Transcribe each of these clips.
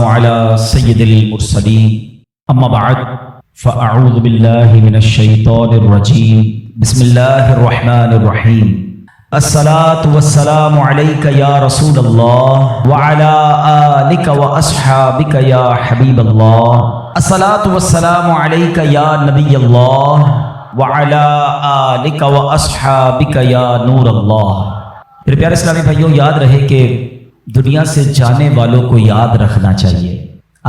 على سيد المرسلين أما بعد فأعوذ بالله من الشيطان الرجيم بسم الله الرحمن الرحيم الصلاة والسلام عليك يا رسول الله وعلى آلك وأصحابك يا حبيب الله الصلاة والسلام عليك يا نبي الله وعلى آلك وأصحابك يا نور الله۔ میرے پیارے اسلامی بھائیوں، یاد رہے کہ دنیا سے جانے والوں کو یاد رکھنا چاہیے۔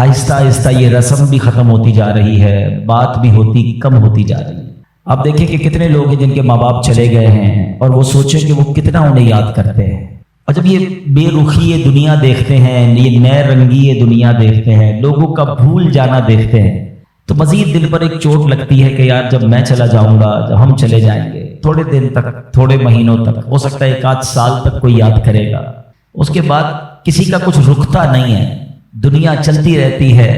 آہستہ آہستہ یہ رسم بھی ختم ہوتی جا رہی ہے، بات بھی کم ہوتی جا رہی ہے۔ آپ دیکھیں کہ کتنے لوگ ہیں جن کے ماں باپ چلے گئے ہیں اور وہ سوچیں کہ وہ کتنا انہیں یاد کرتے ہیں، اور جب یہ بے رخی یہ دنیا دیکھتے ہیں، یہ نئے رنگی یہ دنیا دیکھتے ہیں، لوگوں کا بھول جانا دیکھتے ہیں، تو مزید دل پر ایک چوٹ لگتی ہے کہ یار جب میں چلا جاؤں گا، جب ہم چلے جائیں گے، تھوڑے دن تک، تھوڑے مہینوں تک، ہو سکتا ہے 1 آدھ سال تک کوئی یاد کرے گا، اس کے بعد کسی کا کچھ رکتا نہیں ہے، دنیا چلتی رہتی ہے۔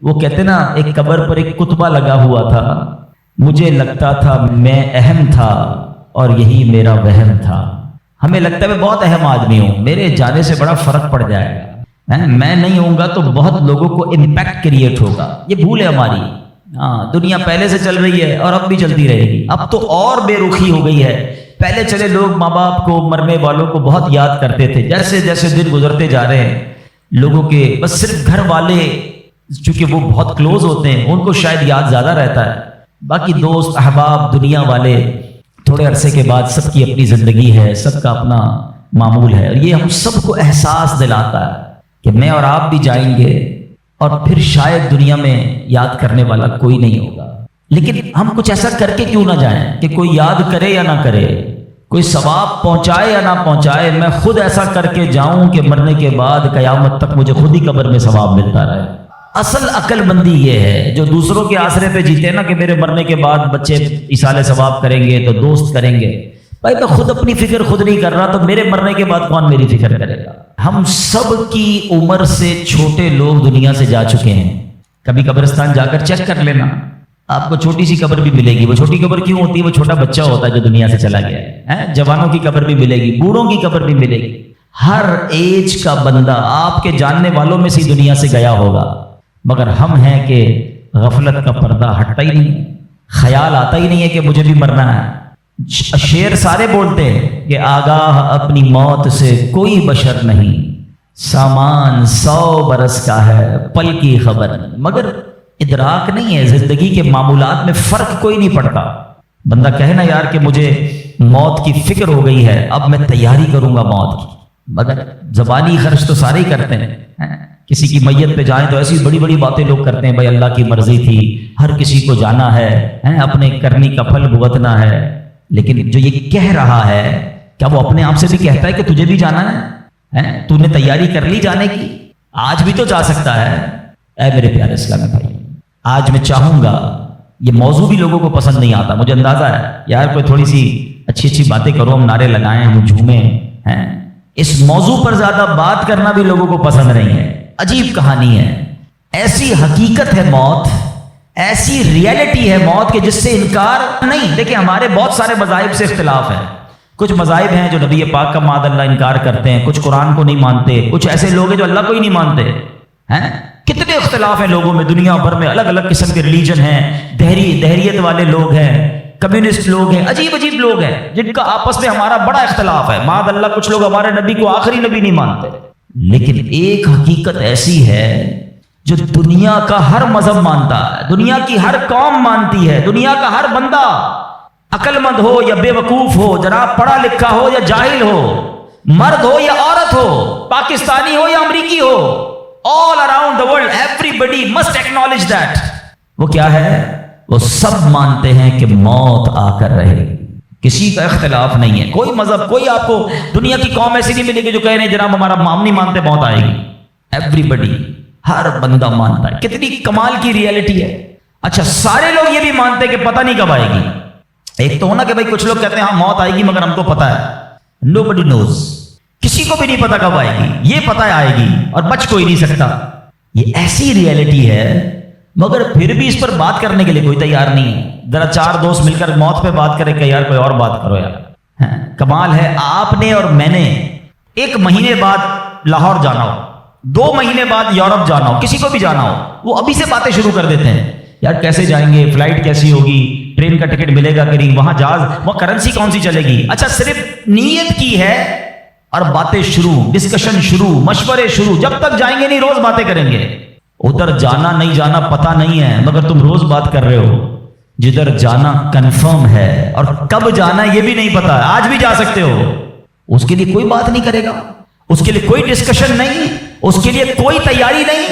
وہ کہتے نا، ایک قبر پر ایک کتبہ لگا ہوا تھا، مجھے لگتا تھا میں اہم تھا اور یہی میرا وہم تھا۔ ہمیں لگتا ہے میں بہت اہم آدمی ہوں، میرے جانے سے بڑا فرق پڑ جائے گا، میں نہیں ہوں گا تو بہت لوگوں کو امپیکٹ کریٹ ہوگا۔ یہ بھول ہے ہماری۔ دنیا پہلے سے چل رہی ہے اور اب بھی چلتی رہے گی۔ اب تو اور بے رخی ہو گئی ہے۔ پہلے چلے لوگ ماں باپ کو، مرنے والوں کو بہت یاد کرتے تھے، جیسے جیسے دن گزرتے جا رہے ہیں لوگوں کے بس صرف گھر والے، چونکہ وہ بہت کلوز ہوتے ہیں، ان کو شاید یاد زیادہ رہتا ہے، باقی دوست احباب دنیا والے تھوڑے عرصے کے بعد سب کی اپنی زندگی ہے، سب کا اپنا معمول ہے، اور یہ ہم سب کو احساس دلاتا ہے کہ میں اور آپ بھی جائیں گے اور پھر شاید دنیا میں یاد کرنے والا کوئی نہیں ہوگا۔ لیکن ہم کچھ ایسا کر کے کیوں نہ جائیں کہ کوئی یاد کرے یا نہ کرے، کوئی ثواب پہنچائے یا نہ پہنچائے، میں خود ایسا کر کے جاؤں کہ مرنے کے بعد قیامت تک مجھے خود ہی قبر میں ثواب ملتا رہے۔ اصل عقل مندی یہ ہے، جو دوسروں کے آسرے پہ جیتے ہیں نا کہ میرے مرنے کے بعد بچے ایصال ثواب کریں گے تو دوست کریں گے، بھائی میں خود اپنی فکر خود نہیں کر رہا تو میرے مرنے کے بعد کون میری فکر کرے گا؟ ہم سب کی عمر سے چھوٹے لوگ دنیا سے جا چکے ہیں۔ کبھی قبرستان جا کر چیک کر لینا، آپ کو چھوٹی سی قبر بھی ملے گی۔ وہ چھوٹی قبر کیوں ہوتی ہے؟ وہ چھوٹا بچہ ہوتا ہے جو دنیا سے چلا گیا ہے۔ جوانوں کی قبر بھی ملے گی، بوڑھوں کی قبر بھی ملے گی۔ ہر ایج کا بندہ آپ کے جاننے والوں میں سے دنیا سے گیا ہوگا، مگر ہم ہیں کہ غفلت کا پردہ ہٹتا ہی نہیں، خیال آتا ہی نہیں ہے کہ مجھے بھی مرنا ہے۔ شعر سارے بولتے ہیں کہ آگاہ اپنی موت سے کوئی بشر نہیں، سامان 100 برس کا ہے پل کی خبر نہیں، مگر ادراک نہیں ہے، زندگی کے معمولات میں فرق کوئی نہیں پڑتا۔ بندہ کہے نا یار کہ مجھے موت کی فکر ہو گئی ہے، اب میں تیاری کروں گا موت کی، مگر زبانی خرچ تو سارے ہی کرتے ہیں۔ کسی کی میت پہ جائیں تو ایسی بڑی بڑی باتیں لوگ کرتے ہیں، بھائی اللہ کی مرضی تھی، ہر کسی کو جانا ہے، اپنے کرنی کا پھل بھگتنا ہے۔ لیکن جو یہ کہہ رہا ہے، کیا وہ اپنے آپ سے بھی کہتا ہے کہ تجھے بھی جانا ہے؟ تو نے تیاری کر لی جانے کی؟ آج بھی تو جا سکتا ہے۔ اے میرے پیارے اسلامی بھائی، آج میں چاہوں گا، یہ موضوع بھی لوگوں کو پسند نہیں آتا، مجھے اندازہ ہے، یار کوئی تھوڑی سی اچھی اچھی باتیں کرو، ہم نعرے لگائیں، ہم جھومیں، اس موضوع پر زیادہ بات کرنا بھی لوگوں کو پسند نہیں ہے۔ عجیب کہانی ہے، ایسی حقیقت ہے موت، ایسی ریئلٹی ہے موت کہ جس سے انکار نہیں۔ دیکھیں ہمارے بہت سارے مذاہب سے اختلاف ہے، کچھ مذاہب ہیں جو نبی پاک کا معاذ اللہ انکار کرتے ہیں، کچھ قرآن کو نہیں مانتے، کچھ ایسے لوگ ہیں جو اللہ کو ہی نہیں مانتے ہیں۔ کتنے اختلاف ہیں لوگوں میں، دنیا بھر میں الگ الگ قسم کے ریلیجن ہیں، دہریت والے لوگ ہیں، کمیونسٹ لوگ ہیں، عجیب عجیب لوگ ہیں جن کا آپس میں ہمارا بڑا اختلاف ہے۔ معاذ اللہ کچھ لوگ ہمارے نبی کو آخری نبی نہیں مانتے، لیکن ایک حقیقت ایسی ہے جو دنیا کا ہر مذہب مانتا ہے، دنیا کی ہر قوم مانتی ہے، دنیا کا ہر بندہ، عقل مند ہو یا بے وقوف ہو، جناب پڑھا لکھا ہو یا جاہل ہو، مرد ہو یا عورت ہو، پاکستانی ہو یا امریکی ہو، all around the world everybody must acknowledge that۔ وہ کیا ہے؟ وہ سب مانتے ہیں کہ موت آ کر رہے گی، کسی کا اختلاف نہیں ہے۔ کوئی مذہب، کوئی آپ کو دنیا کی قوم ایسی نہیں ملے گی جو کہہ رہے ہیں جناب ہمارا ہم نہیں مانتے موت آئے گی۔ ایوریبڈی، ہر بندہ مانتا ہے۔ کتنی کمال کی ریئلٹی ہے۔ اچھا، سارے لوگ یہ بھی مانتے ہیں کہ پتہ نہیں کب آئے گی۔ ایک تو ہونا کہ بھائی کچھ لوگ کہتے ہیں ہاں موت آئے گی مگر ہم کو پتہ ہے، nobody knows، کسی کو بھی نہیں پتا کب آئے گی، یہ پتہ آئے گی اور بچ کوئی نہیں سکتا۔ یہ ایسی ریئلٹی ہے، مگر پھر بھی اس پر بات کرنے کے لیے کوئی تیار نہیں ہے۔ ذرا 4 دوست مل کر موت پہ بات کرے کہ یار کوئی اور بات کرو یار۔ کمال ہے، آپ نے اور میں نے 1 مہینے بعد لاہور جانا ہو، 2 مہینے بعد یورپ جانا ہو، کسی کو بھی جانا ہو، وہ ابھی سے باتیں شروع کر دیتے ہیں، یار کیسے جائیں گے، فلائٹ کیسی ہوگی، ٹرین کا ٹکٹ ملے گا کہ نہیں، وہاں جہاز، وہ کرنسی کون سی چلے گی. اچھا صرف نیت کی ہے اور باتیں شروع، ڈسکشن شروع، مشورے شروع. جب تک جائیں گے نہیں روز باتیں کریں گے. ادھر جانا نہیں جانا پتہ نہیں ہے مگر تم روز بات کر رہے ہو. جدھر جانا کنفرم ہے اور کب جانا یہ بھی نہیں پتا، آج بھی جا سکتے ہو. اس کے لیے کوئی بات نہیں کرے گا، اس کے لیے کوئی ڈسکشن نہیں، اس کے لیے کوئی تیاری نہیں.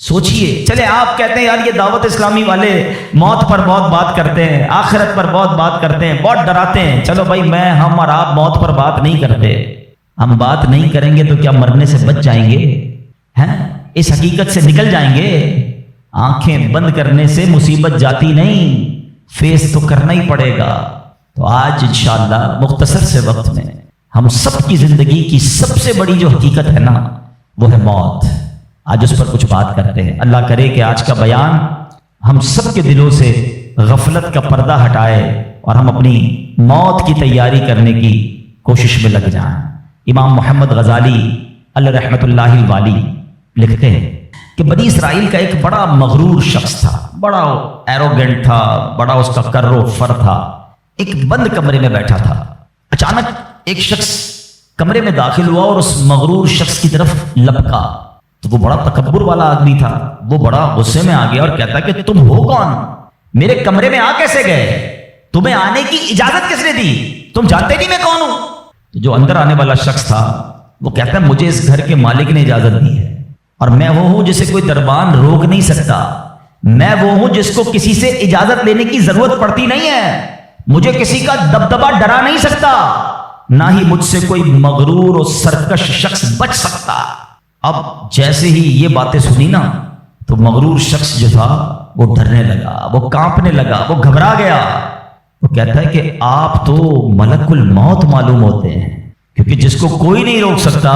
سوچئے. چلے آپ کہتے ہیں یار یہ دعوت اسلامی والے موت پر بہت بات کرتے ہیں، آخرت پر بہت بات کرتے ہیں، بہت ڈراتے ہیں. چلو بھائی ہم اور آپ موت پر بات نہیں کرتے. ہم بات نہیں کریں گے تو کیا مرنے سے بچ جائیں گے؟ ہیں اس حقیقت سے نکل جائیں گے؟ آنکھیں بند کرنے سے مصیبت جاتی نہیں، فیس تو کرنا ہی پڑے گا. تو آج انشاءاللہ مختصر سے وقت میں ہم سب کی زندگی کی سب سے بڑی جو حقیقت ہے نا وہ ہے موت. آج اس پر کچھ بات کرتے ہیں. اللہ کرے کہ آج کا بیان ہم سب کے دلوں سے غفلت کا پردہ ہٹائے اور ہم اپنی موت کی تیاری کرنے کی کوشش میں لگ جائیں. امام محمد غزالی علیہ رحمۃ اللہ الوالی لکھتے ہیں کہ بنی اسرائیل کا ایک بڑا مغرور شخص تھا، بڑا ایروگنٹ تھا، بڑا اس کا کر و فر تھا. ایک بند کمرے میں بیٹھا تھا. اچانک ایک شخص کمرے میں داخل ہوا اور اس مغرور شخص کی طرف لپکا. تو وہ بڑا تکبر والا آدمی تھا، وہ بڑا غصے میں آ گیا اور کہتا کہ تم ہو کون؟ میرے کمرے میں آ کیسے گئے؟ تمہیں آنے کی اجازت کس نے دی؟ تم جانتے نہیں میں کون ہوں؟ جو اندر آنے والا شخص تھا وہ کہتا ہے مجھے اس گھر کے مالک نے اجازت دی ہے اور میں وہ ہوں جسے کوئی دربان روک نہیں سکتا. میں وہ ہوں جس کو کسی سے اجازت لینے کی ضرورت پڑتی نہیں ہے. مجھے کسی کا دبدبا ڈرا نہیں سکتا، نہ ہی مجھ سے کوئی مغرور اور سرکش شخص بچ سکتا. اب جیسے ہی یہ باتیں سنی نا تو مغرور شخص جو تھا وہ ڈرنے لگا، وہ کانپنے لگا، وہ گھبرا گیا. وہ کہتا ہے کہ آپ تو ملک الموت معلوم ہوتے ہیں، کیونکہ جس کو کوئی نہیں روک سکتا،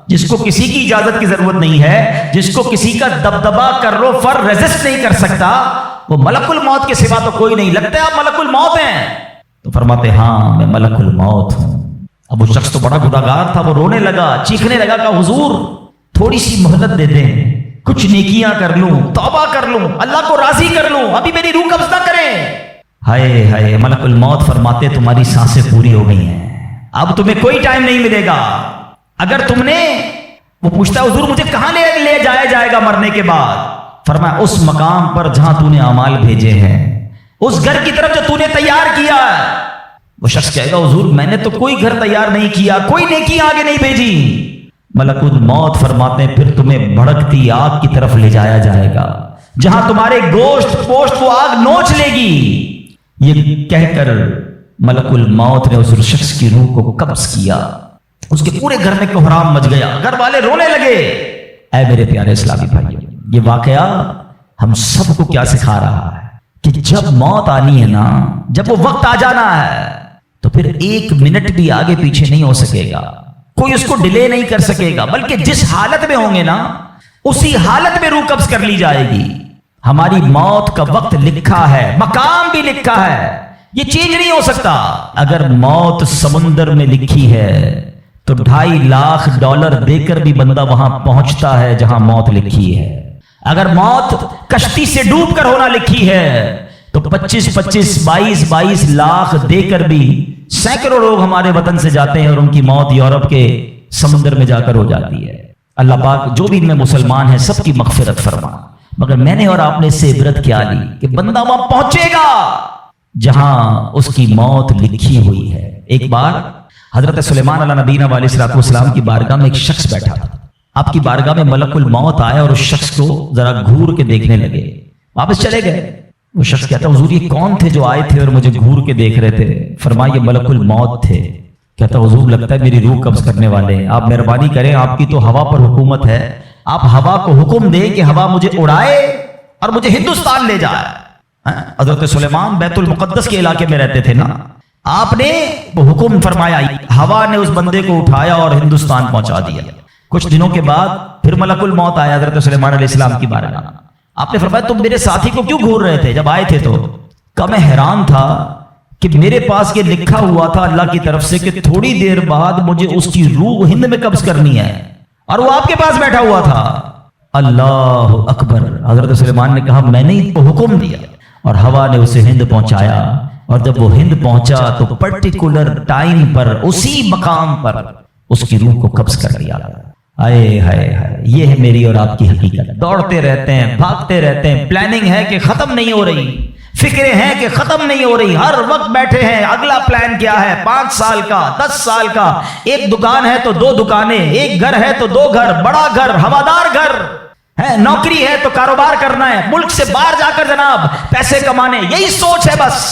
جس کو کسی کی اجازت کی ضرورت نہیں ہے، جس کو کسی کا دبدبا کر رو فر ریزسٹ نہیں کر سکتا، وہ ملک الموت کے سوا تو کوئی نہیں. لگتا ہے آپ ملک الموت ہیں؟ تو فرماتے ہاں میں ملک الموت ہوں. اب وہ شخص تو بڑا گناہگار تھا، وہ رونے لگا، چیخنے لگا کہ حضور تھوڑی سی مہلت دے دیں، کچھ نیکیاں کر لوں، توبہ کر لوں، اللہ کو راضی کر لوں، ابھی میری روح قبض نہ کریں. ہائے ہائے. ملک الموت فرماتے تمہاری سانسیں پوری ہو گئی ہیں، اب تمہیں کوئی ٹائم نہیں ملے گا. اگر تم نے، وہ پوچھتا ہے حضور مجھے کہاں لے جایا جائے گا مرنے کے بعد؟ فرمایا اس مقام پر جہاں تو نے اعمال بھیجے ہیں، اس گھر کی طرف جو تو نے تیار کیا ہے. وہ شخص کہے گا حضور میں نے تو کوئی گھر تیار نہیں کیا، کوئی نیکی آگے نہیں بھیجی. ملک الموت فرماتے ہیں پھر تمہیں بھڑکتی آگ کی طرف لے جایا جائے گا، جہاں تمہارے گوشت پوشت وہ آگ نوچ لے گی. یہ کہہ کر ملک الموت نے اس شخص کی روح کو قبض کیا. اس کے پورے گھر میں کوہرام مچ گیا، گھر والے رونے لگے. اے میرے پیارے اسلامی بھائیو، یہ واقعہ ہم سب کو کیا سکھا رہا ہے کہ جب موت آنی ہے نا، جب وہ وقت آ جانا ہے تو پھر 1 منٹ بھی آگے پیچھے نہیں ہو سکے گا، کوئی اس کو ڈیلے نہیں کر سکے گا، بلکہ جس حالت میں ہوں گے نا اسی حالت میں روح قبض کر لی جائے گی. ہماری موت کا وقت لکھا ہے، مقام بھی لکھا ہے، یہ چینج نہیں ہو سکتا. اگر موت سمندر میں لکھی ہے تو $2.5 لاکھ دے کر بھی بندہ وہاں پہنچتا ہے جہاں موت لکھی ہے. اگر موت کشتی سے ڈوب کر ہونا لکھی ہے تو 22 لاکھ دے کر بھی سینکڑوں لوگ ہمارے وطن سے جاتے ہیں اور ان کی موت یورپ کے سمندر میں جا کر ہو جاتی ہے. اللہ پاک جو بھی ان میں مسلمان ہیں سب کی مغفرت فرما. مگر میں نے اور آپ نے اس سے عبرت کیا لی کہ بندہ وہاں پہنچے گا جہاں اس کی موت لکھی ہوئی ہے. ایک بار حضرت سلیمان علیہ نبینا علیہ الصلوۃ والسلام کی بارگاہ میں ایک شخص بیٹھا تھا. آپ کی بارگاہ میں ملک الموت آیا اور اس شخص کو ذرا گھور کے دیکھنے لگے. واپس چلے گئے. وہ شخص کہتا حضور یہ کون تھے جو آئے تھے اور مجھے گھور کے دیکھ رہے تھے؟ فرمایا یہ ملک الموت تھے. کہتا حضور لگتا ہے میری روح قبض کرنے والے ہیں، آپ مہربانی کریں، آپ کی تو ہوا پر حکومت ہے، آپ ہوا کو حکم دیں کہ ہوا مجھے اڑائے اور مجھے ہندوستان لے جائے. حضرت سلیمان بیت المقدس کے علاقے میں رہتے تھے نا، آپ نے وہ حکم فرمایا، ہوا نے اس بندے کو اٹھایا اور ہندوستان پہنچا دیا. کچھ دنوں کے بعد پھر ملک الموت آیا حضرت سلیمان علیہ السلام کی بارگاہ. آپ نے فرمایا تم میرے ساتھی کو کیوں گھور رہے تھے جب آئے تھے؟ تو کہ میں حیران تھا کہ میرے پاس یہ لکھا ہوا تھا اللہ کی طرف سے کہ تھوڑی دیر بعد مجھے اس کی روح ہند میں قبض کرنی ہے. اور وہ آپ کے پاس بیٹھا ہوا تھا. اللہ اکبر. حضرت سلیمان نے کہا میں نے اس کو حکم دیا اور ہوا نے اسے ہند پہنچایا. اور جب وہ ہند پہنچا تو پرٹیکولر ٹائم پر اسی مقام پر اس کی روح کو قبض کر لیا. ہائے ہائے ہائے. یہ ہے میری اور آپ کی حقیقت. دوڑتے رہتے ہیں, بھاگتے رہتے ہیں, پلاننگ ہے کہ ختم نہیں ہو رہی, فکریں ہیں کہ ختم نہیں ہو رہی, ہر وقت بیٹھے ہیں اگلا پلان کیا ہے, 5 سال کا, 10 سال کا. ایک دکان ہے تو 2 دکانیں, ایک گھر ہے تو 2 گھر, بڑا گھر, ہوادار گھر ہے, نوکری ہے تو کاروبار کرنا ہے, ملک سے باہر جا کر جناب پیسے کمانے, یہی سوچ ہے بس.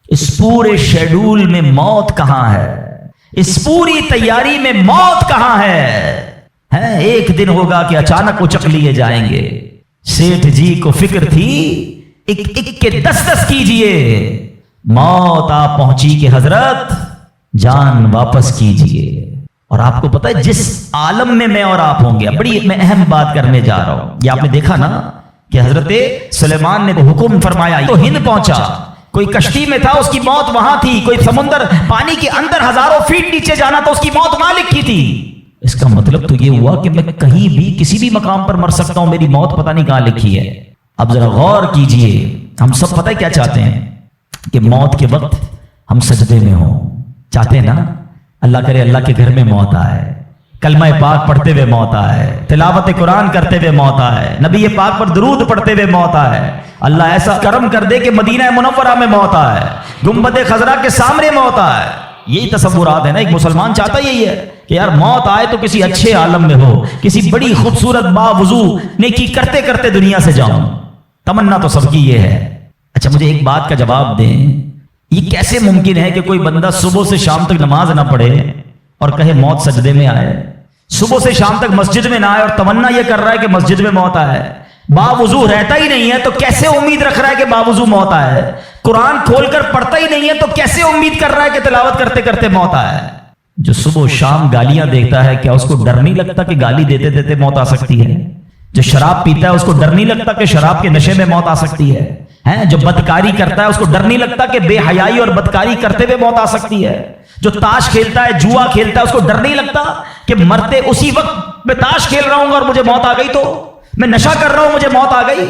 اس پورے شیڈول میں موت کہاں ہے؟ اس پوری تیاری میں موت کہاں ہے؟ ایک دن ہوگا کہ اچانک اچک لیے جائیں گے. سیٹھ جی کو فکر تھی ایک ایک کے 10 کیجئے. موت آپ پہنچی کہ حضرت جان واپس کیجئے. اور آپ کو پتا ہے جس عالم میں اور آپ ہوں گے, بڑی میں اہم بات کرنے جا رہا ہوں. یہ آپ نے دیکھا نا کہ حضرت سلیمان نے حکم فرمایا تو ہند پہنچا, کوئی کشتی میں تھا اس کی موت وہاں تھی, کوئی سمندر پانی کے اندر ہزاروں فیٹ نیچے جانا تو اس کی موت وہاں لکھی تھی. اس کا مطلب تو یہ ہوا کہ میں کہیں بھی کسی بھی مقام پر مر سکتا ہوں, میری موت پتہ نہیں کہاں لکھی ہے. اب ذرا غور کیجئے, ہم سب پتہ ہے کیا چاہتے ہیں کہ موت کے وقت ہم سجدے میں ہوں. چاہتے ہیں نا, اللہ کرے اللہ کے گھر میں موت آئے, کلمہ پاک پڑھتے ہوئے موت آئے, تلاوت قرآن کرتے ہوئے موت آئے, نبی پاک پر درود پڑھتے ہوئے موت آئے. اللہ ایسا کرم کر دے کہ مدینہ منورہ میں موت آئے, گنبد خضرا کے سامنے موت آئے. یہی تصورات ہے نا, ایک مسلمان چاہتا یہی ہے کہ یار موت آئے تو کسی اچھے عالم میں ہو, کسی بڑی خوبصورت باوضو نیکی کرتے کرتے دنیا سے جاؤں. تمنا تو سب کی یہ ہے. اچھا مجھے ایک بات کا جواب دیں, یہ کیسے ممکن ہے کہ کوئی بندہ صبح سے شام تک نماز نہ پڑھے اور کہے موت سجدے میں آئے, صبح سے شام تک مسجد میں نہ آئے اور تمنا یہ کر رہا ہے کہ مسجد میں موت آئے, باوضو رہتا ہی نہیں ہے تو کیسے امید رکھ رہا ہے کہ باوضو موت آئے, قرآن کھول کر پڑھتا ہی نہیں ہے تو کیسے امید کر رہا ہے کہ تلاوت کرتے کرتے موت آئے. جو صبح و شام گالیاں دیکھتا ہے کیا اس کو ڈر نہیں لگتا کہ گالی دیتے دیتے موت آ سکتی ہے؟ جو شراب پیتا ہے اس کو ڈر نہیں لگتا کہ شراب کے نشے میں موت آ سکتی ہے؟ جو بدکاری کرتا ہے اس کو ڈر نہیں لگتا کہ بے حیائی اور بدکاری کرتے ہوئے موت آ سکتی ہے؟ جو تاش کھیلتا ہے, جوا کھیلتا ہے, اس کو ڈر نہیں لگتا کہ مرتے اسی وقت میں تاش کھیل رہا ہوں اور مجھے موت آ گئی, تو میں نشہ کر رہا ہوں مجھے موت آ گئی,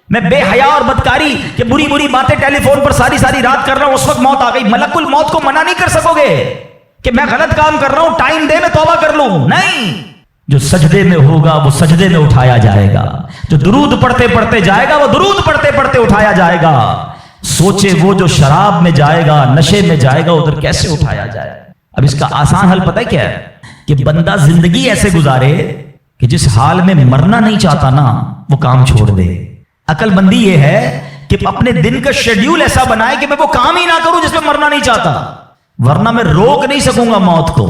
میں بے حیا اور بدکاری کہ بری بری باتیں ٹیلی فون پر ساری رات کر رہا ہوں اس وقت موت آ گئی. ملک الموت کو منع نہیں کر سکو گے کہ میں غلط کام کر رہا ہوں, ٹائم دے میں توبہ کر لوں. نہیں, جو سجدے میں ہوگا وہ سجدے میں اٹھایا جائے گا, جو درود پڑھتے پڑھتے جائے گا وہ درود پڑھتے پڑھتے اٹھایا جائے گا. سوچے وہ جو شراب میں جائے گا, نشے میں جائے گا, ادھر کیسے اٹھایا جائے. اب اس کا آسان حل پتہ ہے کیا ہے کہ بندہ زندگی ایسے گزارے کہ جس حال میں مرنا نہیں چاہتا نا وہ کام چھوڑ دے. عقل مندی یہ ہے کہ اپنے دن کا شیڈیول ایسا بنائے کہ میں وہ کام ہی نہ کروں جس میں مرنا نہیں چاہتا, ورنہ میں روک نہیں سکوں گا موت کو.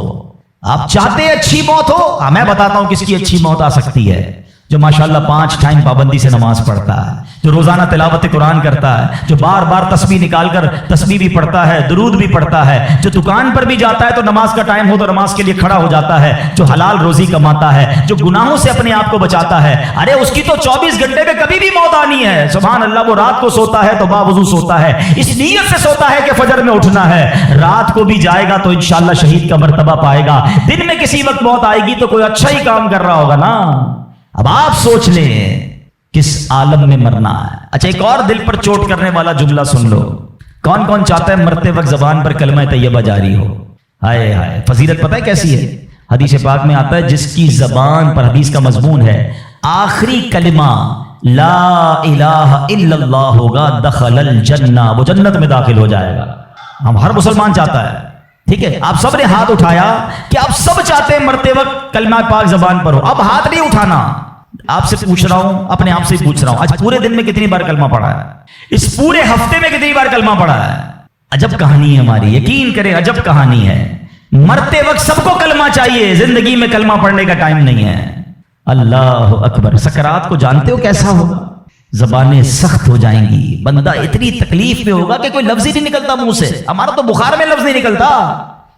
آپ چاہتے ہیں اچھی موت ہو, میں بتاتا ہوں کس کی اچھی موت آ سکتی ہے. جو ماشاءاللہ 5 ٹائم پابندی سے نماز پڑھتا ہے, جو روزانہ تلاوت قرآن کرتا ہے, جو بار بار تسبیح نکال کر تسبیح بھی پڑھتا ہے, درود بھی پڑھتا ہے, جو دکان پر بھی جاتا ہے تو نماز کا ٹائم ہو تو نماز کے لیے کھڑا ہو جاتا ہے, جو حلال روزی کماتا ہے, جو گناہوں سے اپنے آپ کو بچاتا ہے. ارے اس کی تو 24 گھنٹے میں کبھی بھی موت آنی ہے. سبحان اللہ, وہ رات کو سوتا ہے تو باوضو سوتا ہے, اس نیت سے سوتا ہے کہ فجر میں اٹھنا ہے. رات کو بھی جائے گا تو انشاءاللہ شہید کا مرتبہ پائے گا. دن میں کسی وقت موت آئے گی تو کوئی اچھا ہی کام کر رہا ہوگا نا. اب آپ سوچ لیں کس عالم میں مرنا ہے. اچھا ایک اور دل پر چوٹ کرنے والا جملہ سن لو. کون کون چاہتا ہے مرتے وقت زبان پر کلمہ طیبہ جاری ہو؟ ہائے ہائے, فضیلت پتہ ہے کیسی ہے؟ حدیث پاک میں آتا ہے جس کی زبان پر, حدیث کا مضمون ہے, آخری کلمہ لا الہ الا اللہ ہوگا, دخل الجنہ, وہ جنت میں داخل ہو جائے گا. ہم ہر مسلمان چاہتا ہے. ٹھیک ہے, آپ سب نے ہاتھ اٹھایا کہ آپ سب چاہتے ہیں مرتے وقت کلمہ پاک زبان پر ہو. اب ہاتھ نہیں اٹھانا, آپ سے پوچھ رہا ہوں, اپنے آپ سے پوچھ رہا ہوں, آج پورے دن میں کتنی بار کلمہ پڑھا ہے؟ اس پورے ہفتے میں کتنی بار کلمہ پڑھا ہے؟ عجب کہانی ہے ہماری, یقین کریں عجب کہانی ہے. مرتے وقت سب کو کلمہ چاہیے, زندگی میں کلمہ پڑھنے کا ٹائم نہیں ہے. اللہ اکبر. سکرات کو جانتے ہو کیسا ہوگا؟ زبانیں سخت ہو جائیں گی, بندہ اتنی تکلیف میں ہوگا کہ کوئی لفظ ہی نہیں نکلتا منہ سے. ہمارا تو بخار میں لفظ نہیں نکلتا,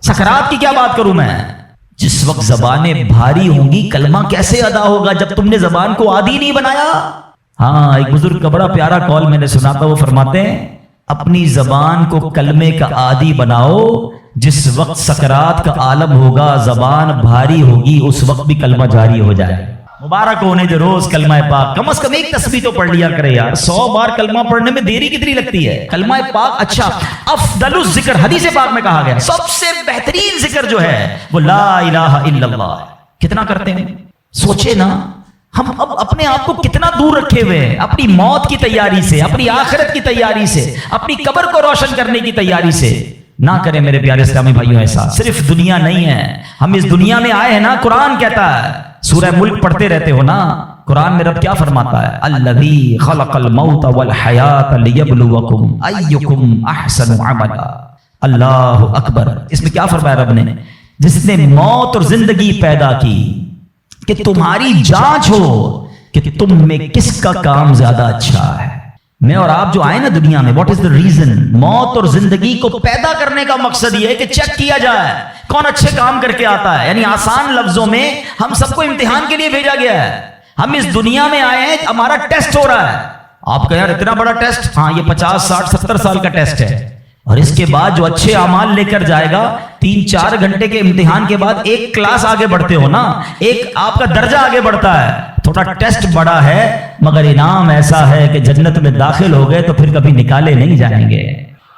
سکرات کی کیا بات کروں میں. جس وقت زبانیں بھاری ہوں گی کلمہ کیسے ادا ہوگا جب تم نے زبان کو عادی نہیں بنایا. ہاں, ایک بزرگ کا بڑا پیارا کال میں نے سنا تھا, وہ فرماتے ہیں اپنی زبان کو کلمے کا عادی بناؤ, جس وقت سکرات کا عالم ہوگا، زبان بھاری ہوگی، اس وقت بھی کلمہ جاری ہو جائے. مبارک ہونے جو روز کلمہ پاک کم از کم ایک تسبیح تو پڑھ لیا کرے یار. 100 بار کلمہ پڑھنے میں دیری کتنی لگتی ہے؟ کلمہ پاک اچھا افضل الذکر، حدیث پاک میں کہا گیا سب سے بہترین ذکر جو ہے وہ لا الہ الا اللہ. کتنا کرتے ہیں؟ سوچے نا ہم اب اپنے آپ کو کتنا دور رکھے ہوئے ہیں اپنی موت کی تیاری سے، اپنی آخرت کی تیاری سے، اپنی قبر کو روشن کرنے کی تیاری سے. نہ کریں میرے پیارے اسلامی بھائیوں ایسا. صرف دنیا نہیں ہے، ہم اس دنیا میں آئے ہیں نا. قرآن کہتا ہے، سورہ ملک پڑھتے رہتے ہو نا، قرآن میں رب کیا فرماتا ہے؟ الذی خلق الموت والحیات لیبلوکم ایکم احسن عملا. اللہ اکبر. اس میں کیا فرمایا رب نے؟ جس نے موت اور زندگی پیدا کی کہ تمہاری جانچ ہو کہ تم میں کس کا کام زیادہ اچھا ہے. میں اور آپ جو آئے نا دنیا میں، واٹ از دا ریزن؟ موت اور زندگی کو پیدا کرنے کا مقصد یہ ہے کہ چیک کیا جائے کون اچھے کام کر کے آتا ہے. یعنی آسان لفظوں میں ہم سب کو امتحان کے لیے بھیجا گیا ہے. ہم اس دنیا میں آئے ہیں، ہمارا ٹیسٹ ہو رہا ہے. آپ کہیں یار اتنا بڑا ٹیسٹ؟ ہاں یہ 50 60 70 سال کا ٹیسٹ ہے. اور اس کے بعد جو اچھے اعمال لے کر جائے گا، 3-4 گھنٹے کے امتحان کے بعد ایک کلاس آگے بڑھتے ہو نا، ایک آپ کا درجہ آگے بڑھتا ہے. تھوڑا ٹیسٹ بڑا ہے مگر انعام ایسا ہے کہ جنت میں داخل ہو گئے تو پھر کبھی نکالے نہیں جائیں گے.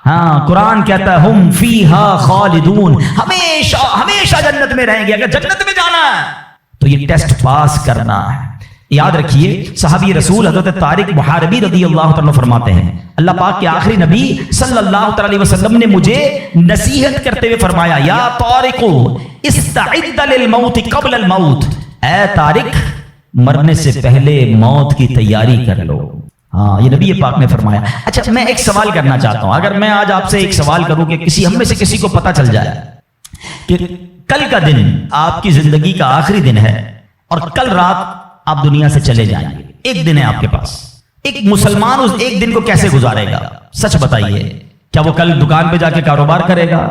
ہاں قرآن کہتا ہے ہم فیہا خالدون، ہمیشہ ہمیشہ جنت میں رہیں گے. اگر جنت میں جانا ہے تو یہ ٹیسٹ پاس کرنا ہے. یاد رکھیے صحابی رسول حضرت طارق محاربی رضی اللہ عنہ فرماتے ہیں، اللہ پاک کے آخری نبی صلی اللہ علیہ وسلم نے مجھے نصیحت کرتے ہوئے فرمایا، یا طارق استعد للموت قبل الموت. اے طارق مرنے سے پہلے موت کی تیاری کر لو. ہاں یہ نبی پاک نے فرمایا. اچھا میں ایک سوال کرنا چاہتا ہوں. اگر میں آج آپ سے ایک سوال کروں کہ ہم میں سے کسی کو پتا چل جائے کہ کل کا دن آپ کی زندگی کا آخری دن ہے اور کل رات آپ دنیا سے چلے جائیں گے، ایک دن ہے آپ کے پاس، ایک مسلمان اس ایک دن کو کیسے گزارے گا؟ سچ بتائیے. کیا وہ کل دکان پہ جا کے کاروبار کرے گا؟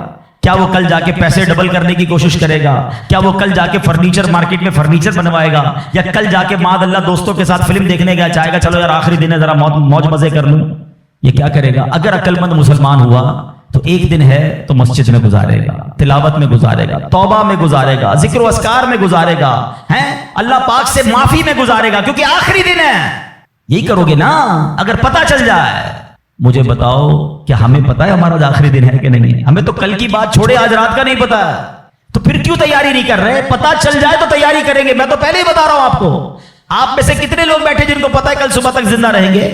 کیا وہ کل جا کے پیسے ڈبل کرنے کی کوشش کرے گا؟ کیا وہ کل جا کے فرنیچر مارکیٹ میں فرنیچر بنوائے گا؟ یا کل جا کے معاذ اللہ دوستوں کے ساتھ فلم دیکھنے گیا چاہے گا چلو یار آخری دن ہے ذرا موج مزے کر لوں؟ یہ کیا کرے گا؟ اگر عقل مند مسلمان ہوا تو ایک دن ہے تو مسجد میں گزارے گا، تلاوت میں گزارے گا، توبہ میں گزارے گا، ذکر و اذکار میں گزارے گا، ہیں اللہ پاک سے معافی میں گزارے گا، کیونکہ آخری دن ہے. یہی کرو گے نا اگر پتہ چل جائے. مجھے بتاؤ کہ ہمیں پتا ہے ہمارا آخری دن ہے کہ نہیں؟ ہمیں تو کل کی بات چھوڑے آج رات کا نہیں پتا ہے. تو پھر کیوں تیاری نہیں کر رہے؟ پتا چل جائے تو تیاری کریں گے. میں تو پہلے ہی بتا رہا ہوں آپ کو. آپ میں سے کتنے لوگ بیٹھے جن کو پتا ہے کل صبح تک زندہ رہیں گے؟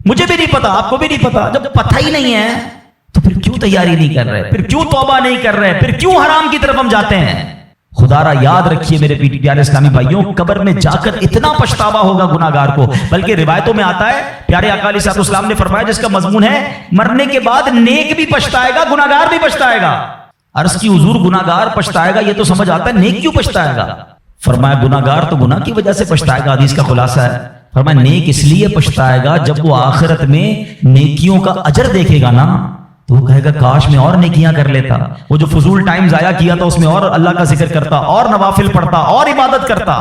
مجھے بھی نہیں پتا، آپ کو بھی نہیں پتا. جب پتہ ہی نہیں ہے تو پھر کیوں تیاری نہیں کر رہے؟ پھر کیوں توبہ نہیں کر رہے؟ پھر کیوں حرام کی طرف ہم جاتے ہیں؟ خدا را یاد رکھیے میرے پیارے اسلامی بھائیوں، قبر میں جا کر اتنا پچھتاوا ہوگا گناہگار کو. بلکہ روایتوں میں آتا ہے پیارے آقا علیہ الصلوۃ والسلام نے فرمایا جس کا مضمون ہے مرنے کے بعد نیک بھی پچھتائے گا گناہگار بھی پچھتائے گا. عرض کی حضور گناہگار پچھتائے گا یہ تو سمجھ آتا ہے، نیک کیوں پچھتائے گا؟ فرمایا گناہگار تو گناہ کی وجہ سے پچھتائے گا. حدیث کا خلاصہ ہے. فرمایا نیک اس لیے پچھتائے گا جب وہ آخرت میں نیکیوں کا اجر دیکھے گا نا تو وہ کہے گا کاش میں اور نیکیاں کر لیتا. وہ جو فضول ٹائم ضائع کیا تھا اس میں اور اللہ کا ذکر کرتا، اور نوافل پڑھتا، اور عبادت کرتا.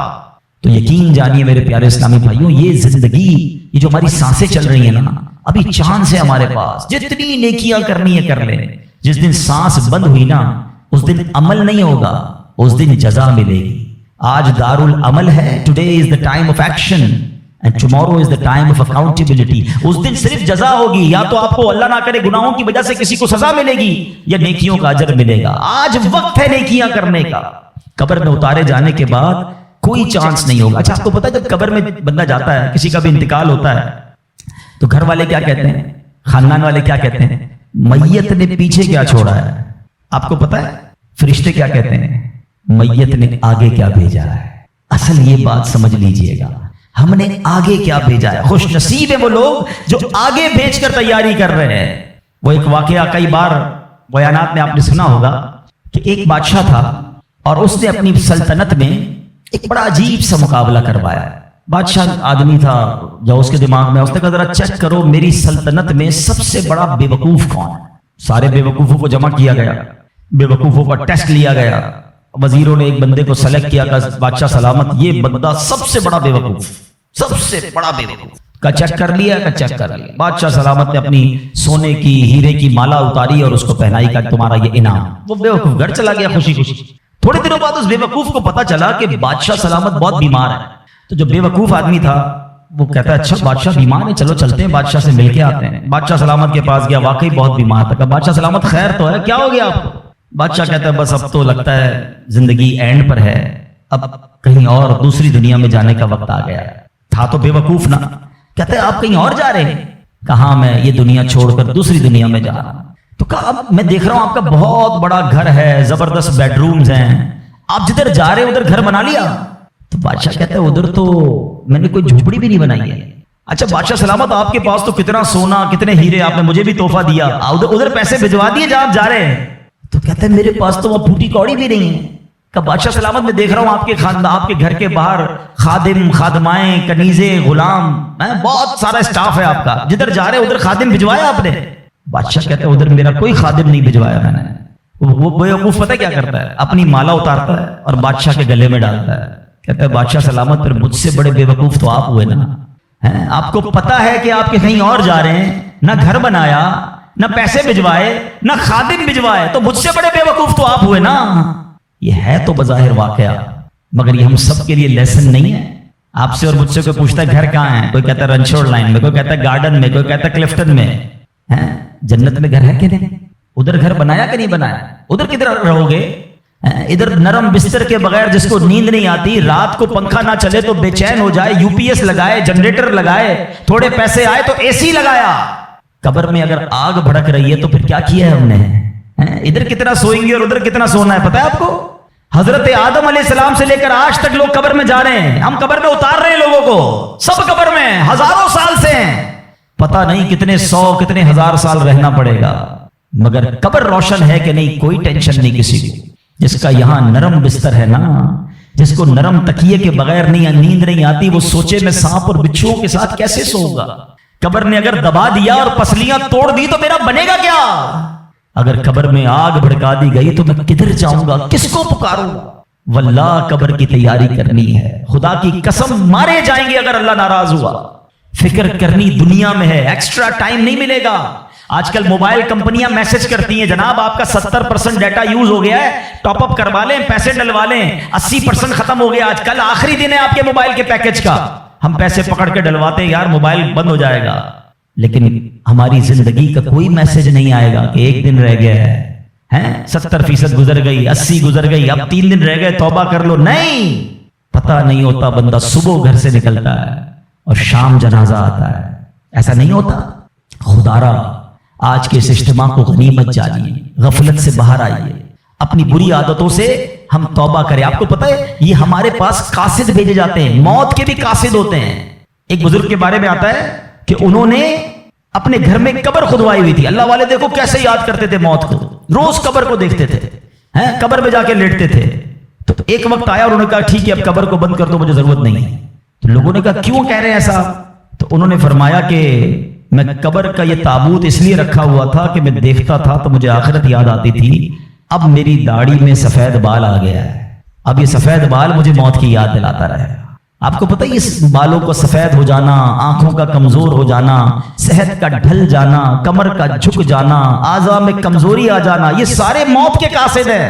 تو یقین جانیے میرے پیارے اسلامی بھائیوں، یہ زندگی، یہ جو ہماری سانسیں چل رہی ہیں نا، ابھی چاند سے ہمارے پاس جتنی نیکیاں کرنی ہے کر لیں. جس دن سانس بند ہوئی نا اس دن عمل نہیں ہوگا، اس دن جزا ملے گی. آج دار العمل ہے، today is the time of action and tomorrow is the time of accountability. اس دن صرف جزا ہوگی، یا تو آپ کو اللہ نہ کرے گناہوں کی وجہ سے کسی کو سزا ملے گی یا نیکیوں کا اجر ملے گا. آج وقت ہے نیکیاں کرنے کا. قبر میں اتارے جانے کے بعد کوئی چانس نہیں ہوگا. اچھا آپ کو پتا ہے جب قبر میں بندہ جاتا ہے، کسی کا بھی انتقال ہوتا ہے تو گھر والے کیا کہتے ہیں، خاندان والے کیا کہتے ہیں؟ میت نے پیچھے کیا چھوڑا ہے؟ آپ کو پتا ہے فرشتے کیا کہتے ہیں؟ میت نے آگے کیا بھیجا ہے. اصل یہ بات سمجھ لیجئے گا، ہم نے آگے کیا بھیجا ہے. خوش نصیب ہے وہ لوگ جو آگے بھیج کر تیاری کر رہے ہیں. وہ ایک واقعہ کئی بار بیانات میں آپ نے سنا ہوگا کہ ایک بادشاہ تھا اور اس نے اپنی سلطنت میں ایک بڑا عجیب سا مقابلہ کروایا. بادشاہ آدمی تھا، جو اس کے دماغ میں اس نے کہا ذرا چیک کرو میری سلطنت میں سب سے بڑا بے وقوف کون ہے. سارے بے وقوفوں کو جمع کیا گیا، بے وقوفوں کا ٹیسٹ لیا گیا. وزیروں نے ایک بندے کو سلیکٹ کیا کہ بادشاہ سلامت، یہ بندہ سب سے بڑا بے وقوف، سب سے بڑا بے وقوف. کا چیک کر لیا کا چیک کر لیا. بادشاہ سلامت نے اپنی سونے کی ہیرے کی مالا اتاری اور اس کو پہنائی کا تمہارا یہ انعام. وہ بیوقوف گھر چلا گیا خوشی خوشی. تھوڑے دنوں بعد اس بیوقوف کو پتا چلا کہ بادشاہ سلامت بہت بیمار ہے. تو جو بیوقوف آدمی تھا وہ کہتا ہے اچھا بادشاہ بیمار ہے، چلو چلتے ہیں بادشاہ سے مل کے آتے ہیں. بادشاہ سلامت کے پاس گیا، واقعی بہت بیمار تھا. کہا بادشاہ سلامت خیر تو ہے، کیا ہو گیا آپ کو؟ بادشاہ کہتا ہے بس اب تو لگتا ہے زندگی اینڈ پر ہے، اب کہیں اور دوسری دنیا میں جانے کا وقت آ گیا ہے. تھا تو بیوقوف نا. کہتا ہے آپ کہیں اور جا رہے ہیں؟ کہا میں یہ دنیا چھوڑ کر دوسری دنیا میں جا رہا ہوں. تو کہا اب میں دیکھ رہا ہوں آپ کا بہت بڑا گھر ہے، زبردست بیڈ رومز ہیں، آپ جدھر جا رہے ہیں ادھر گھر بنا لیا؟ تو بادشاہ کہتا ہے ادھر تو میں نے کوئی جھوپڑی بھی نہیں بنائی ہے. اچھا بادشاہ سلامت آپ کے پاس تو کتنا سونا کتنے ہیرے، آپ نے مجھے بھی تحفہ دیا، ادھر پیسے بھجوا دیے جہاں آپ جا رہے ہیں. تو کہتا ہے میرے پاس تو وہ پھوٹی کوڑی بھی نہیں ہے. کہ بادشاہ سلامت میں دیکھ رہا ہوں آپ کے خاندان، آپ کے گھر کے باہر خادم خادمائیں کنیزیں غلام، بہت سارا اسٹاف ہے آپ کا، جدھر جا رہے ادھر خادم بھجوایا آپ نے؟ بادشاہ کہتا ہے ادھر میرا کوئی خادم نہیں بھجوایا میں نے. وہ بیوقوف پتہ کیا کرتا ہے، اپنی مالا اتارتا ہے اور بادشاہ کے گلے میں ڈالتا ہے. کہتا ہے بادشاہ سلامت پھر مجھ سے بڑے بیوقوف تو آپ ہوئے نا. آپ کو پتا ہے کہ آپ کے کہیں اور جا رہے ہیں، نہ گھر بنایا، نہ پیسے بھجوائے، نہ خادم بھجوائے، تو مجھ سے بڑے بیوقوف تو آپ ہوئے نا. یہ ہے تو بظاہر واقعہ، مگر یہ ہم سب کے لیے لیسن نہیں ہے. آپ سے اور مجھ سے کوئی پوچھتا ہے گھر کہاں ہے، کوئی کہتا ہے رنچوڑ لائن میں، کوئی کہتا ہے گارڈن میں، کوئی کہتا ہے کلفٹن میں. جنت میں گھر ہے کہ نہیں؟ ادھر گھر بنایا کہ نہیں بنایا؟ ادھر کدھر رہو گے؟ ادھر نرم بستر کے بغیر جس کو نیند نہیں آتی، رات کو پنکھا نہ چلے تو بے چین ہو جائے، یو پی ایس لگائے، جنریٹر لگائے، تھوڑے پیسے آئے تو اے سی لگایا. قبر میں اگر آگ بھڑک رہی ہے تو پھر کیا کیا ہے ہم نے؟ ادھر کتنا سوئیں گے اور ادھر کتنا سونا ہے پتہ ہے آپ کو؟ حضرت آدم علیہ السلام سے لے کر آج تک لوگ قبر میں جا رہے ہیں، ہم قبر میں اتار رہے ہیں لوگوں کو، سب قبر میں ہزاروں سال سے ہیں، پتہ نہیں کتنے سو کتنے ہزار سال رہنا پڑے گا. مگر قبر روشن ہے کہ نہیں کوئی ٹینشن نہیں کسی کو. جس کا یہاں نرم بستر ہے نا، جس کو نرم تکیے کے بغیر نیند نہیں آتی، وہ سوچے میں سانپ اور بچھوؤں کے ساتھ کیسے سوؤں گا. قبر نے اگر دبا دیا اور پسلیاں توڑ دی تو میرا بنے گا کیا؟ اگر قبر میں آگ بھڑکا دی گئی تو میں کدھر جاؤں گا، کس کو پکاروں گا؟ واللہ قبر کی تیاری کرنی ہے، خدا کی قسم مارے جائیں گے اگر اللہ ناراض ہوا. فکر کرنی دنیا میں ہے، ایکسٹرا ٹائم نہیں ملے گا. آج کل موبائل کمپنیاں میسج کرتی ہیں جناب آپ کا 70% ڈیٹا یوز ہو گیا ہے، ٹاپ اپ کروا لیں، پیسے ڈلوا لیں، 80% ختم ہو گیا، آج کل آخری دن ہے آپ کے موبائل کے پیکج کا. ہم پیسے پکڑ کے ڈلواتے ہیں یار موبائل بند ہو جائے گا، لیکن ہماری زندگی کا کوئی میسج نہیں آئے گا کہ ایک دن رہ گیا ہے، 70% گزر گئی، 80 گزر گئی، اب 3 دن رہ گئے، توبہ کر لو. نہیں، پتہ نہیں ہوتا، بندہ صبح گھر سے نکلتا ہے اور شام جنازہ آتا ہے. ایسا نہیں ہوتا. خدا را آج کے اس اجتماع کو غنیمت جانیے، غفلت سے باہر آئیے، اپنی بری عادتوں سے ہم توبہ کریں. آپ کو پتہ ہے یہ ہمارے پاس قاصد بھیجے جاتے ہیں، موت کے بھی قاصد ہوتے ہیں. ایک بزرگ کے بارے میں آتا ہے کہ انہوں نے اپنے گھر میں قبر کھدوائی ہوئی تھی. اللہ والے دیکھو کیسے یاد کرتے تھے موت کو، روز قبر کو دیکھتے تھے، قبر میں جا کے لیٹتے تھے. تو ایک وقت آیا اور انہوں نے کہا ٹھیک ہے اب قبر کو بند کر دو، مجھے ضرورت نہیں ہے. تو لوگوں نے کہا کیوں کہہ رہے ہیں ایسا؟ تو انہوں نے فرمایا کہ میں قبر کا یہ تابوت اس لیے رکھا ہوا تھا کہ میں دیکھتا تھا تو مجھے آخرت یاد آتی تھی. اب میری داڑھی میں سفید بال آ گیا ہے، اب یہ سفید بال مجھے موت کی یاد دلاتا رہے. آپ کو پتہ ہے اس بالوں کو سفید ہو جانا، آنکھوں کا کمزور ہو جانا، صحت کا ڈھل جانا، کمر کا جھک جانا، اعضاء میں کمزوری آ جانا، یہ سارے موت کے قاصد ہیں.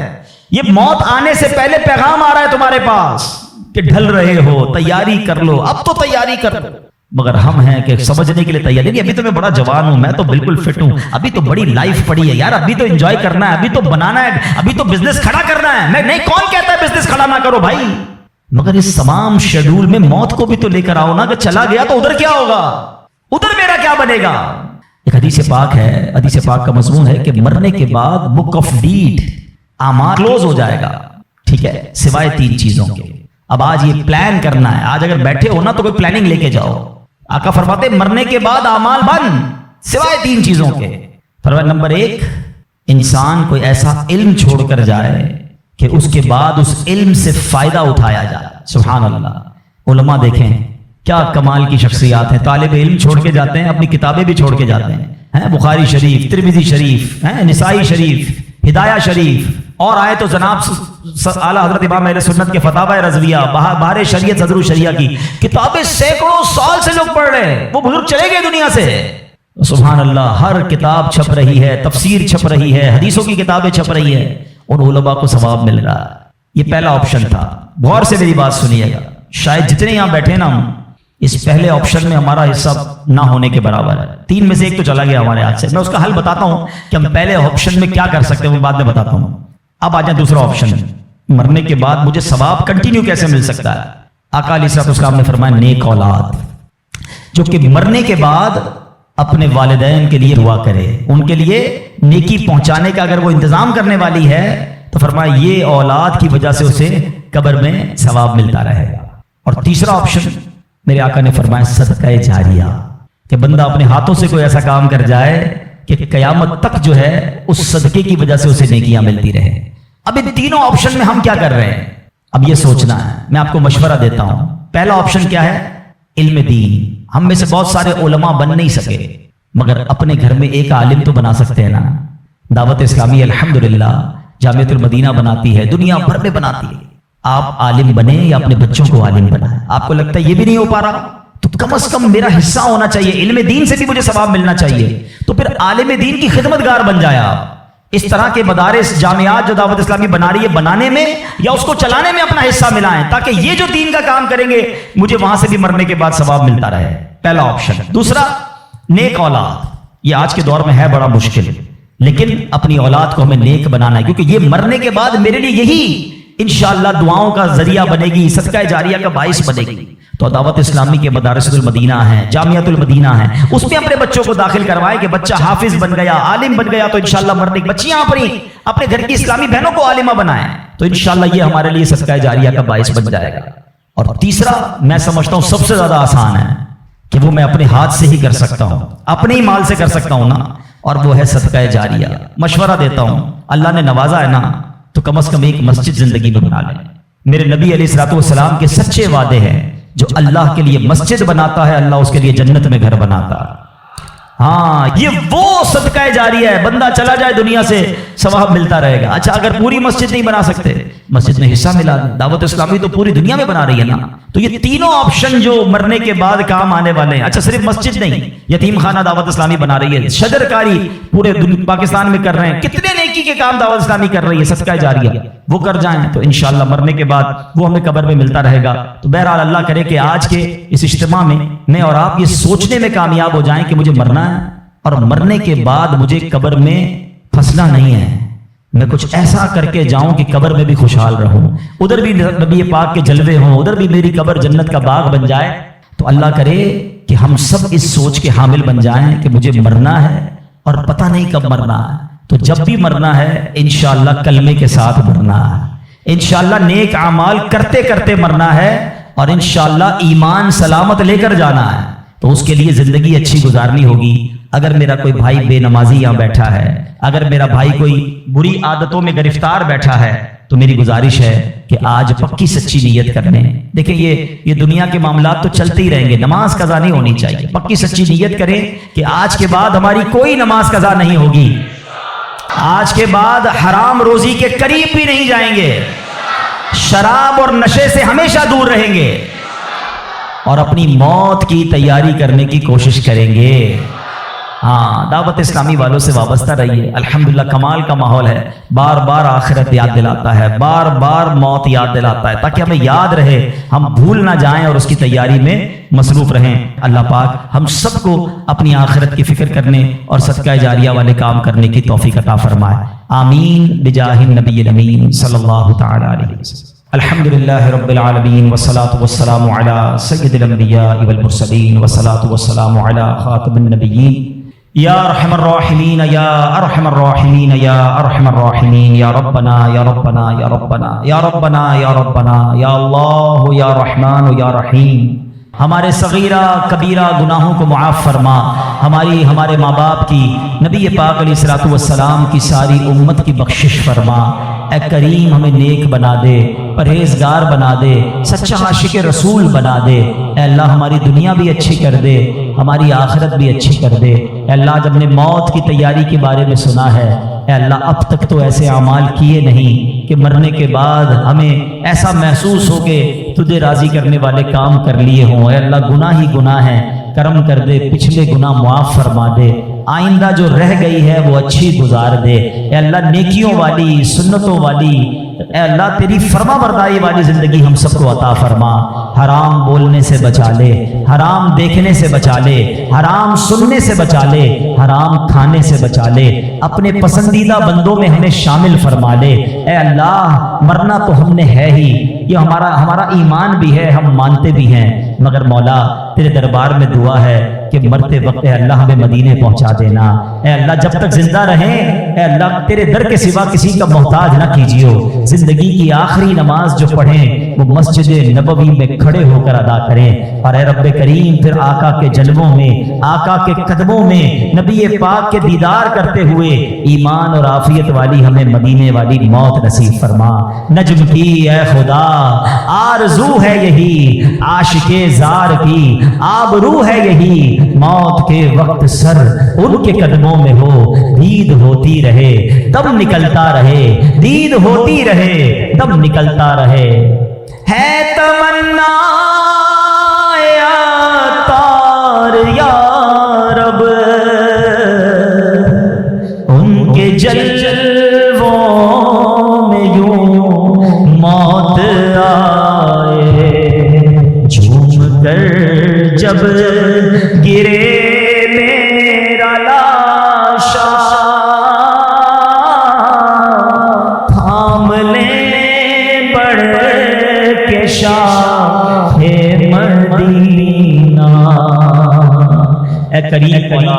یہ موت آنے سے پہلے پیغام آ رہا ہے تمہارے پاس کہ ڈھل رہے ہو، تیاری کر لو، اب تو تیاری کر لو. مگر ہم ہیں کہ سمجھنے کے لیے تیار نہیں. ابھی تو میں بڑا جوان ہوں، میں تو بالکل فٹ ہوں، ابھی تو بڑی لائف پڑی ہے یار، ابھی تو انجوائے کرنا ہے، ابھی تو بنانا ہے، ابھی تو بزنس کھڑا کرنا ہے. میں نہیں، کون کہتا ہے بزنس کھڑا نہ کرو بھائی؟ مگر اس تمام شیڈول میں موت کو بھی تو لے کر آؤ نا، کہ چلا گیا تو ادھر کیا ہوگا، ادھر میرا کیا بنے گا. ایک حدیث پاک ہے، حدیث پاک کا مضمون ہے کہ مرنے کے بعد بک آف ڈیڈ اعمال کلوز ہو جائے گا، ٹھیک ہے، سوائے 3 چیزوں کے. اب آج یہ پلان کرنا ہے، آج اگر بیٹھے ہو نا تو کوئی پلاننگ لے کے جاؤ. آقا فرماتے مرنے کے بعد اعمال بند سوائے 3 چیزوں کے. فرمایا نمبر 1، انسان کوئی ایسا علم چھوڑ کر جائے کہ اس کے بعد اس علم سے فائدہ اٹھایا جائے. سبحان اللہ. علماء دیکھیں کیا کمال کی شخصیات ہیں، طالب علم چھوڑ کے جاتے ہیں، اپنی کتابیں بھی چھوڑ کے جاتے ہیں. بخاری شریف، ترمذی شریف، نسائی شریف، ہدایہ شریف، اور آئے تو جناب اعلیٰ حضرت امام اہل سنت کے فتاوی رضویہ، بہار شریعت صدر الشریعہ کی کتابیں سینکڑوں سال سے لوگ پڑھ رہے ہیں، وہ بزرگ چلے گئے دنیا سے، سبحان اللہ، ہر کتاب چھپ رہی ہے، تفسیر چھپ رہی ہے، حدیثوں کی کتابیں چھپ رہی ہے، اور علماء کو ثواب مل رہا ہے۔ یہ پہلا آپشن تھا، غور سے میری بات سنیے گا، شاید جتنے یہاں بیٹھے نا ہم اس پہلے آپشن میں ہمارا حصہ نہ ہونے کے برابر ہے، 3 میں سے 1 تو چلا گیا ہمارے ہاتھ سے۔ میں اس کا حل بتاتا ہوں کہ ہم پہلے آپشن میں کیا کر سکتے ہیں، وہ بعد میں بتاتا ہوں۔ اب آ جائیں دوسرا آپشن، مرنے کے بعد مجھے ثواب کنٹینیو کیسے مل سکتا ہے؟ آقا علیہ السلام نے فرمایا نیک اولاد جو کہ مرنے کے بعد اپنے والدین کے لیے دعا کرے، ان کے لیے نیکی پہنچانے کا اگر وہ انتظام کرنے والی ہے تو فرمایا یہ اولاد کی وجہ سے اسے قبر میں ثواب ملتا رہے گا۔ اور تیسرا آپشن میرے آقا نے فرمایا صدقہ جاریہ، کہ بندہ اپنے ہاتھوں سے کوئی ایسا کام کر جائے کہ قیامت تک جو ہے اس صدقے کی وجہ سے اسے نیکیاں ملتی رہے۔ اب ان تینوں آپشن میں ہم کیا کر رہے ہیں؟ اب یہ سوچنا ہے، میں آپ کو مشورہ دیتا ہوں۔ پہلا آپشن کیا ہے؟ علم دین۔ ہم میں سے بہت سارے علماء بن نہیں سکے، مگر اپنے گھر میں ایک عالم تو بنا سکتے ہیں نا۔ دعوت اسلامی الحمدللہ جامعۃ المدینہ بناتی ہے، دنیا بھر میں بناتی ہے۔ آپ عالم بنے یا اپنے بچوں کو عالم بنائیں۔ آپ کو لگتا ہے یہ بھی نہیں ہو پا رہا تو کم از کم میرا حصہ ہونا چاہیے، علم دین سے بھی مجھے ثواب ملنا چاہیے، تو پھر عالم دین کی خدمت گار بن جائے آپ۔ اس طرح کے مدارس، جامعات جو دعوت اسلامی بنا رہی ہے، بنانے میں یا اس کو چلانے میں اپنا حصہ ملائیں، تاکہ یہ جو دین کا کام کریں گے مجھے وہاں سے بھی مرنے کے بعد ثواب ملتا رہے۔ پہلا آپشن۔ دوسرا نیک اولاد۔ یہ آج کے دور میں ہے بڑا مشکل، لیکن اپنی اولاد کو ہمیں نیک بنانا ہے، کیونکہ یہ مرنے کے بعد میرے لیے یہی انشاءاللہ دعاؤں کا ذریعہ بنے گی، صدقہ جاریہ کا باعث بنے گی۔ تو دعوت اسلامی کے مدارس المدینہ ہیں، جامعۃ المدینہ ہیں، اس میں اپنے بچوں کو داخل کروائے کہ بچہ حافظ بن گیا، عالم بن گیا تو انشاءاللہ مرنے کی بچیاں اپنے گھر کی اسلامی بہنوں کو عالمہ بنائیں، تو انشاءاللہ یہ ہمارے لیے صدقہ جاریہ کا باعث بن جائے گا۔ اور تیسرا میں سمجھتا ہوں سب سے زیادہ آسان ہے کہ وہ میں اپنے ہاتھ سے ہی کر سکتا ہوں، اپنے ہی مال سے کر سکتا ہوں نا، اور وہ ہے صدقہ جاریہ۔ مشورہ دیتا ہوں، اللہ نے نوازا ہے نا تو کم از کم ایک مسجد زندگی میں بنا لیں۔ میرے نبی علیہ الصلوۃ والسلام کے سچے وعدے ہیں، جو اللہ کے لیے مسجد بناتا ہے اللہ اس کے لیے جنت میں گھر بناتا ہے۔ ہاں یہ وہ صدقہ جاریہ ہے، بندہ چلا جائے دنیا سے ثواب ملتا رہے گا۔ اچھا اگر پوری مسجد نہیں بنا سکتے، مسجد میں حصہ ملا دیں۔ دعوت اسلامی تو پوری دنیا میں بنا رہی ہے نا، تو یہ تینوں آپشن جو مرنے کے بعد کام آنے والے ہیں۔ اچھا صرف مسجد نہیں، یتیم خانہ دعوت اسلامی بنا رہی ہے، شجر کاری پورے پاکستان میں کر رہے ہیں، کتنے نیکی کے کام دعوت اسلامی کر رہی ہے، صدقہ جاریہ وہ کر جائیں تو انشاءاللہ مرنے کے بعد وہ ہمیں قبر میں ملتا رہے گا۔ تو بہرحال اللہ کرے کہ آج کے اس اجتماع میں اور آپ یہ سوچنے میں کامیاب ہو جائیں کہ مجھے مرنا ہے، اور مرنے کے بعد مجھے قبر میں پھنسنا نہیں ہے، میں کچھ ایسا کر کے جاؤں کہ قبر میں بھی خوشحال رہوں، ادھر بھی نبی پاک کے جلوے ہوں، ادھر بھی میری قبر جنت کا باغ بن جائے۔ تو اللہ کرے کہ ہم سب اس سوچ کے حامل بن جائیں کہ مجھے مرنا ہے اور پتہ نہیں کب مرنا ہے، تو جب بھی مرنا ہے انشاءاللہ کلمے کے ساتھ مرنا ہے، انشاءاللہ نیک اعمال کرتے کرتے مرنا ہے، اور انشاءاللہ ایمان سلامت لے کر جانا ہے۔ تو اس کے لیے زندگی اچھی گزارنی ہوگی۔ اگر میرا کوئی بھائی بے نمازی یہاں بیٹھا ہے، اگر میرا بھائی کوئی بری عادتوں میں گرفتار بیٹھا ہے، تو میری گزارش ہے کہ آج پکی سچی نیت کر لیں۔ دیکھیں یہ دنیا کے معاملات تو چلتے ہی رہیں گے، نماز قضا نہیں ہونی چاہیے، پکی سچی نیت کریں کہ آج کے بعد ہماری کوئی نماز قضا نہیں ہوگی، آج کے بعد حرام روزی کے قریب بھی نہیں جائیں گے، شراب اور نشے سے ہمیشہ دور رہیں گے، اور اپنی موت کی تیاری کرنے کی کوشش کریں گے۔ ہاں دعوت اسلامی والوں سے وابستہ رہیے، الحمدللہ کمال کا ماحول ہے، بار بار آخرت یاد دلاتا ہے، بار بار موت یاد دلاتا ہے، تاکہ ہمیں یاد رہے، ہم بھول نہ جائیں اور اس کی تیاری میں مصروف رہیں۔ اللہ پاک ہم سب کو اپنی آخرت کی فکر کرنے اور صدقہ جاریہ والے کام کرنے کی توفیق عطا فرمائے، آمین بجاہ النبی الامین صلی اللہ تعالی علیہ وسلم۔ الحمدللہ رب العالمین والصلاة والسلام علی سید الانبیاء والمرسلین والصلاة والسلام علی خاتم النبیین یا ارحم الراحمین یا ارحم الراحمین یا ارحم الراحمین یا ربنا یا ربنا یا ربنا یا ربنا یا ربنا یا اللہ یا رحمان یا رحیم، ہمارے صغیرہ کبیرہ گناہوں کو معاف فرما، ہمارے ماں باپ کی، نبی پاک علیہ الصلوۃ والسلام کی ساری امت کی بخشش فرما۔ اے کریم ہمیں نیک بنا دے، پرہیزگار بنا دے، سچا عاشق رسول بنا دے۔ اے اللہ ہماری دنیا بھی اچھی کر دے، ہماری آخرت بھی اچھی کر دے۔ اے اللہ جب نے موت کی تیاری کے بارے میں سنا ہے اے اللہ اب تک تو ایسے اعمال کیے نہیں کہ مرنے کے بعد ہمیں ایسا محسوس ہو کہ تجھے راضی کرنے والے کام کر لیے ہوں۔ اے اللہ گناہ ہی گناہ ہے، کرم کر دے، پچھلے گناہ معاف فرما دے، آئندہ جو رہ گئی ہے وہ اچھی گزار دے۔ اے اللہ نیکیوں والی، سنتوں والی، اے اللہ تیری فرما برداری والی زندگی ہم سب کو عطا فرما۔ حرام بولنے سے بچا لے، حرام دیکھنے سے بچا لے، حرام سننے سے بچا لے، حرام کھانے سے بچا لے، اپنے پسندیدہ بندوں میں ہمیں شامل فرما لے۔ اے اللہ مرنا تو ہم نے ہے ہی، یہ ہمارا ایمان بھی ہے، ہم مانتے بھی ہیں، مگر مولا تیرے دربار میں دعا ہے کہ مرتے وقت اے اللہ ہمیں مدینے پہنچا دینا۔ اے اللہ جب تک زندہ رہیں اے اللہ تیرے در کے سوا کسی کا محتاج نہ کیجیو۔ زندگی کی آخری نماز جو پڑھیں وہ مسجد نبوی میں کھڑے ہو کر ادا کریں، اور اے رب کریم پھر آقا کے جلووں میں، آقا کے قدموں میں نبی پاک کے دیدار کرتے ہوئے ایمان اور عافیت والی ہمیں مدینے والی موت نصیب فرما۔ نجم کی اے خدا آرزو ہے یہی، عاشق زار کی آبرو ہے یہی، موت کے وقت سر ان کے قدموں میں ہو، دید ہوتی رہے دم نکلتا رہے، دید ہوتی رہے دم نکلتا رہے۔ ہے تمنا یا تار یا رب ان کے جلووں میں یوں موت آئے، جھوم کر جب گرے میرا لاشا، تھام لے بڑھ کے شاہ مدینہ۔ اے کریم مولا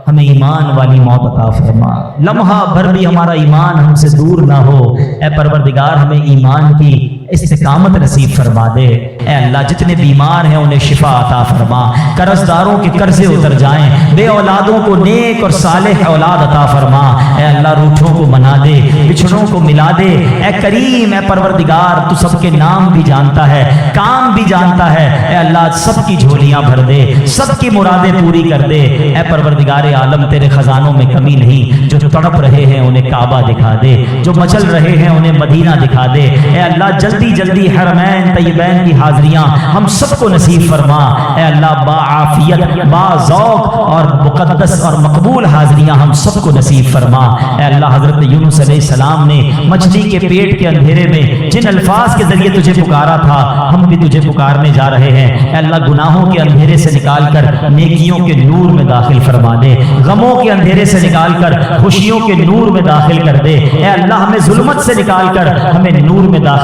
ہمیں ایمان والی موت عطا فرما، لمحہ بھر بھی ہمارا ایمان ہم سے دور نہ ہو۔ اے پروردگار ہمیں ایمان کی استقامت نصیب فرما دے۔ اے اللہ جتنے بیمار ہیں انہیں شفا عطا فرما، قرض داروں کے قرضے اتر جائیں، بے اولادوں کو نیک اور صالح اولاد عطا فرما۔ اے اللہ روٹھوں کو منا دے، بچھڑوں کو ملا دے۔ اے کریم اے پروردگار تو سب کے نام بھی جانتا ہے، کام بھی جانتا ہے۔ اے اللہ سب کی جھولیاں بھر دے، سب کی مرادیں پوری کر دے۔ اے پروردگار عالم تیرے خزانوں میں کمی نہیں، جو تڑپ رہے ہیں انہیں کعبہ دکھا دے، جو مچل رہے ہیں انہیں مدینہ دکھا دے۔ اے اللہ جلدی جلدی حرمین طیبین کی حاضریاں ہم سب کو نصیب فرما۔ اے اللہ با عافیت، با ذوق اور مقدس اور مقبول حاضریاں ہم سب کو نصیب فرما۔ اے اللہ حضرت یونس علیہ السلام نے مچھلی کے پیٹ کے اندھیرے میں جن الفاظ کے ذریعے تجھے پکارا تھا ہم بھی تجھے پکارنے جا رہے ہیں۔ اے اللہ گناہوں کے اندھیرے سے نکال کر نیکیوں کے نور میں داخل فرما دے، غموں کے اندھیرے سے نکال کر خوشیوں کے نور میں داخل کر دے۔ اے اللہ ہمیں ظلمت سے نکال کر ہمیں نور میں داخل